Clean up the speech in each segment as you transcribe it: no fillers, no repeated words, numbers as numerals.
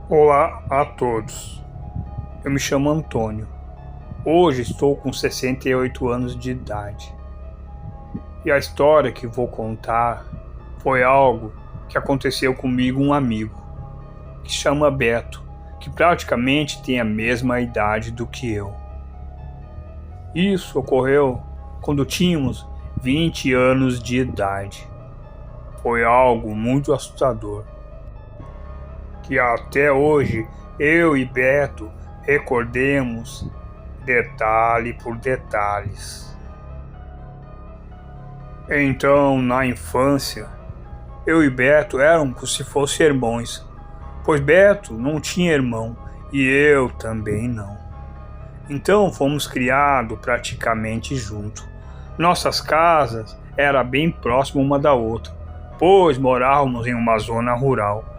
Olá a todos, eu me chamo Antônio, hoje estou com 68 anos de idade e a história que vou contar foi algo que aconteceu comigo um amigo, que se chama Beto, que praticamente tem a mesma idade do que eu. Isso ocorreu quando tínhamos 20 anos de idade, foi algo muito assustador, que até hoje eu e Beto recordemos detalhe por detalhes. Então, na infância, eu e Beto eram como se fossem irmãos, pois Beto não tinha irmão e eu também não. Então fomos criados praticamente juntos. Nossas casas eram bem próximas uma da outra, pois morávamos em uma zona rural.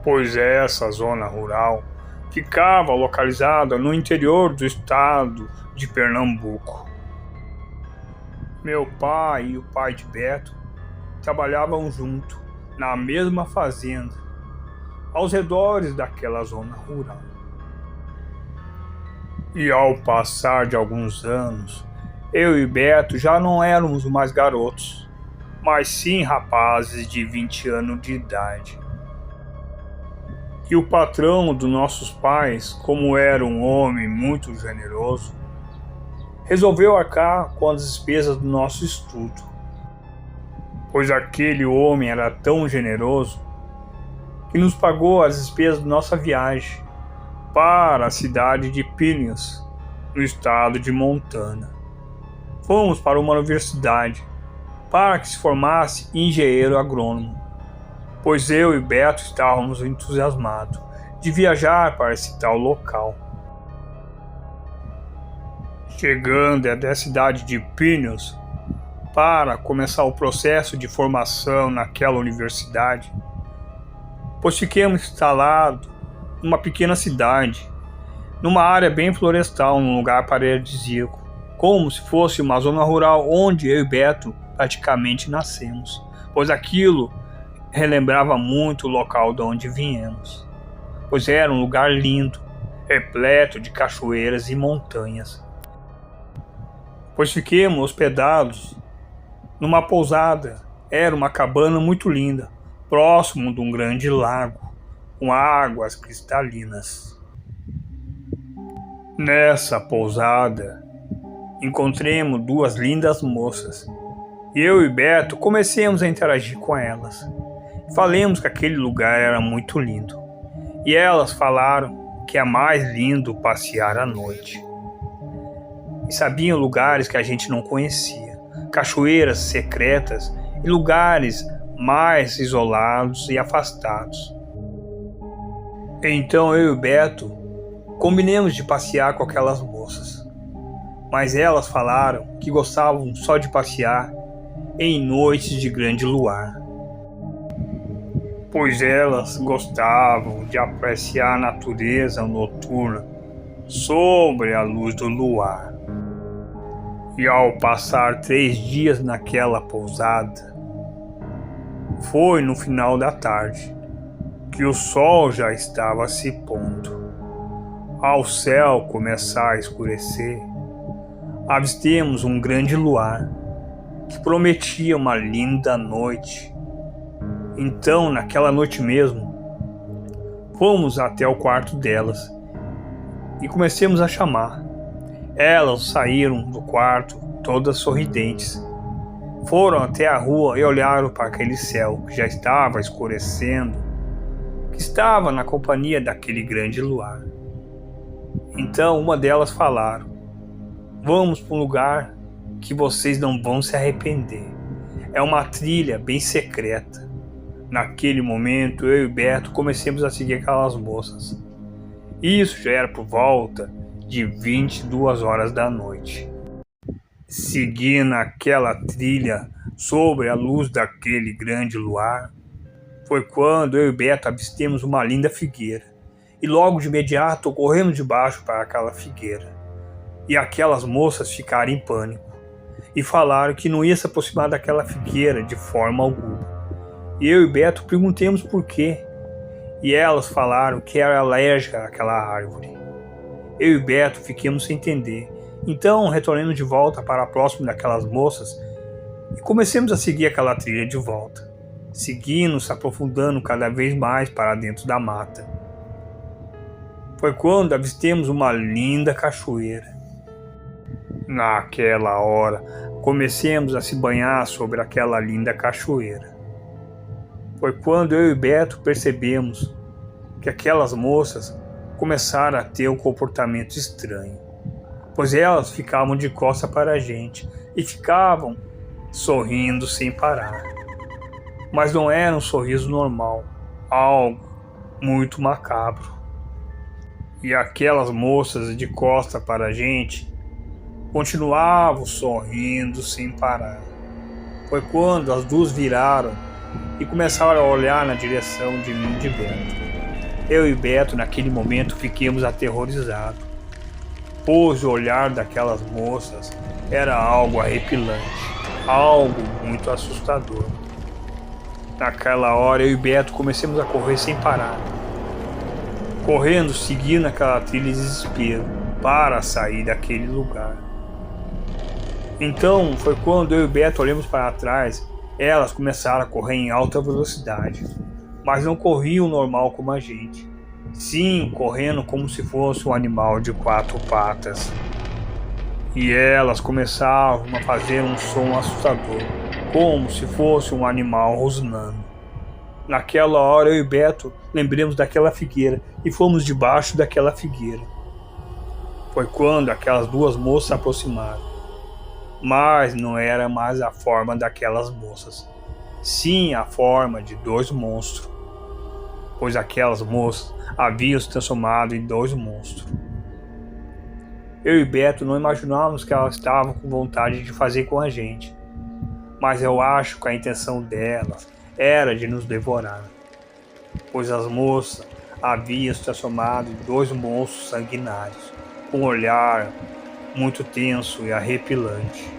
Pois essa zona rural ficava localizada no interior do estado de Pernambuco. Meu pai e o pai de Beto trabalhavam juntos na mesma fazenda, aos redores daquela zona rural. E ao passar de alguns anos, eu e Beto já não éramos mais garotos, mas sim rapazes de 20 anos de idade. E o patrão dos nossos pais, como era um homem muito generoso, resolveu arcar com as despesas do nosso estudo. Pois aquele homem era tão generoso que nos pagou as despesas da nossa viagem para a cidade de Pinhas, no estado de Montana. Fomos para uma universidade para que se formasse engenheiro agrônomo, pois eu e Beto estávamos entusiasmados de viajar para esse tal local. Chegando até a cidade de Pinhas para começar o processo de formação naquela universidade, pois fiquemos instalados numa pequena cidade, numa área bem florestal, num lugar paradisíaco, como se fosse uma zona rural onde eu e Beto praticamente nascemos, pois aquilo relembrava muito o local de onde viemos, pois era um lugar lindo, repleto de cachoeiras e montanhas. Pois fiquemos hospedados numa pousada, era uma cabana muito linda, próximo de um grande lago, com águas cristalinas. Nessa pousada, encontremos duas lindas moças, e eu e Beto comecemos a interagir com elas. Falemos que aquele lugar era muito lindo, e elas falaram que é mais lindo passear à noite. E sabiam lugares que a gente não conhecia, cachoeiras secretas e lugares mais isolados e afastados. Então eu e o Beto combinamos de passear com aquelas moças, mas elas falaram que gostavam só de passear em noites de grande luar, pois elas gostavam de apreciar a natureza noturna sobre a luz do luar. E ao passar 3 dias naquela pousada, foi no final da tarde que o sol já estava se pondo. Ao céu começar a escurecer, avistemos um grande luar que prometia uma linda noite. Então, naquela noite mesmo, fomos até o quarto delas e comecemos a chamar. Elas saíram do quarto todas sorridentes. Foram até a rua e olharam para aquele céu que já estava escurecendo, que estava na companhia daquele grande luar. Então uma delas falaram: "Vamos para um lugar que vocês não vão se arrepender. É uma trilha bem secreta." Naquele momento, eu e Beto comecemos a seguir aquelas moças. Isso já era por volta de 22 horas da noite. Seguindo aquela trilha sobre a luz daquele grande luar, foi quando eu e Beto avistemos uma linda figueira. E logo de imediato corremos de baixo para aquela figueira. E aquelas moças ficaram em pânico e falaram que não ia se aproximar daquela figueira de forma alguma. E eu e Beto perguntemos por quê. e elas falaram que era alérgica àquela árvore. Eu e Beto ficamos sem entender. Então retornamos de volta para próximo daquelas moças e comecemos a seguir aquela trilha de volta, seguindo, se aprofundando cada vez mais para dentro da mata. Foi quando avistemos uma linda cachoeira. Naquela hora, comecemos a se banhar sobre aquela linda cachoeira. Foi quando eu e Beto percebemos que aquelas moças começaram a ter um comportamento estranho, pois elas ficavam de costas para a gente e ficavam sorrindo sem parar. Mas não era um sorriso normal, algo muito macabro. E aquelas moças de costas para a gente continuavam sorrindo sem parar. Foi quando as duas viraram e começaram a olhar na direção de mim e de Beto. Eu e Beto naquele momento fiquemos aterrorizados, pois o olhar daquelas moças era algo arrepilante, algo muito assustador. Naquela hora eu e Beto começamos a correr sem parar, correndo, seguindo aquela trilha de desespero para sair daquele lugar. Então foi quando eu e Beto olhamos para trás, elas começaram a correr em alta velocidade, mas não corriam normal como a gente. Sim, correndo como se fosse um animal de 4 patas. E elas começavam a fazer um som assustador, como se fosse um animal rosnando. Naquela hora eu e Beto lembramos daquela figueira e fomos debaixo daquela figueira. Foi quando aquelas duas moças se aproximaram, mas não era mais a forma daquelas moças, sim a forma de 2 monstros, pois aquelas moças haviam se transformado em 2 monstros. Eu e Beto não imaginávamos que elas estavam com vontade de fazer com a gente, mas eu acho que a intenção delas era de nos devorar, pois as moças haviam se transformado em 2 monstros sanguinários, com um olhar muito tenso e arrepilante.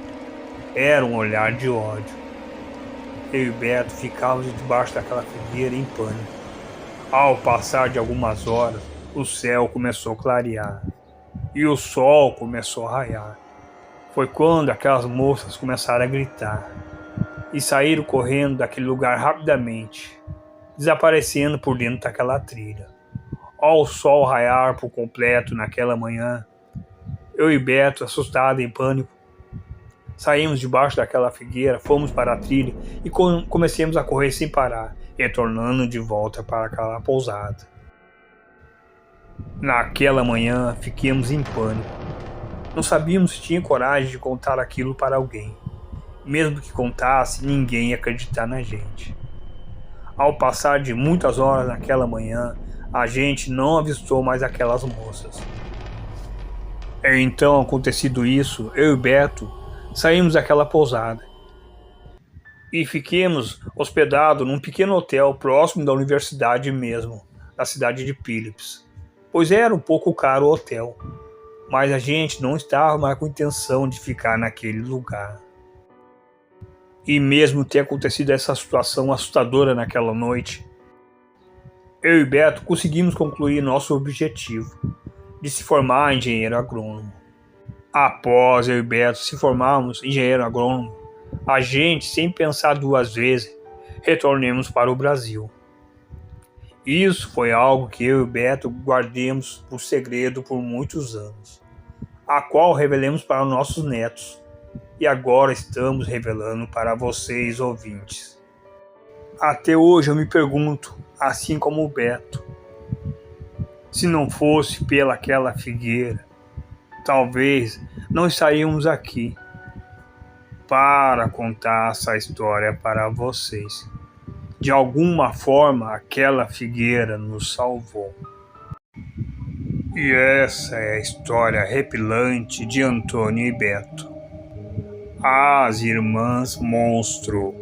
Era um olhar de ódio. Eu e Beto ficávamos debaixo daquela figueira em pânico. Ao passar de algumas horas, o céu começou a clarear e o sol começou a raiar. Foi quando aquelas moças começaram a gritar e saíram correndo daquele lugar rapidamente, desaparecendo por dentro daquela trilha. Ao sol raiar por completo naquela manhã, eu e Beto, assustados em pânico, saímos debaixo daquela figueira, fomos para a trilha e comecemos a correr sem parar, retornando de volta para aquela pousada. Naquela manhã, fiquemos em pânico. Não sabíamos se tinha coragem de contar aquilo para alguém. Mesmo que contasse, ninguém ia acreditar na gente. Ao passar de muitas horas naquela manhã, a gente não avistou mais aquelas moças. Então, acontecido isso, eu e Beto saímos daquela pousada e fiquemos hospedados num pequeno hotel próximo da universidade mesmo, da cidade de Phillips, pois era um pouco caro o hotel, mas a gente não estava mais com intenção de ficar naquele lugar. E mesmo ter acontecido essa situação assustadora naquela noite, eu e Beto conseguimos concluir nosso objetivo de se formar engenheiro agrônomo. Após eu e Beto se formarmos engenheiro agrônomo, a gente, sem pensar 2 vezes, retornamos para o Brasil. Isso foi algo que eu e Beto guardemos por segredo por muitos anos, a qual revelamos para nossos netos, e agora estamos revelando para vocês, ouvintes. Até hoje eu me pergunto, assim como o Beto, se não fosse pelaquela figueira, talvez não estaríamos aqui para contar essa história para vocês. De alguma forma, aquela figueira nos salvou. E essa é a história arrepilante de Antônio e Beto, as Irmãs Monstro.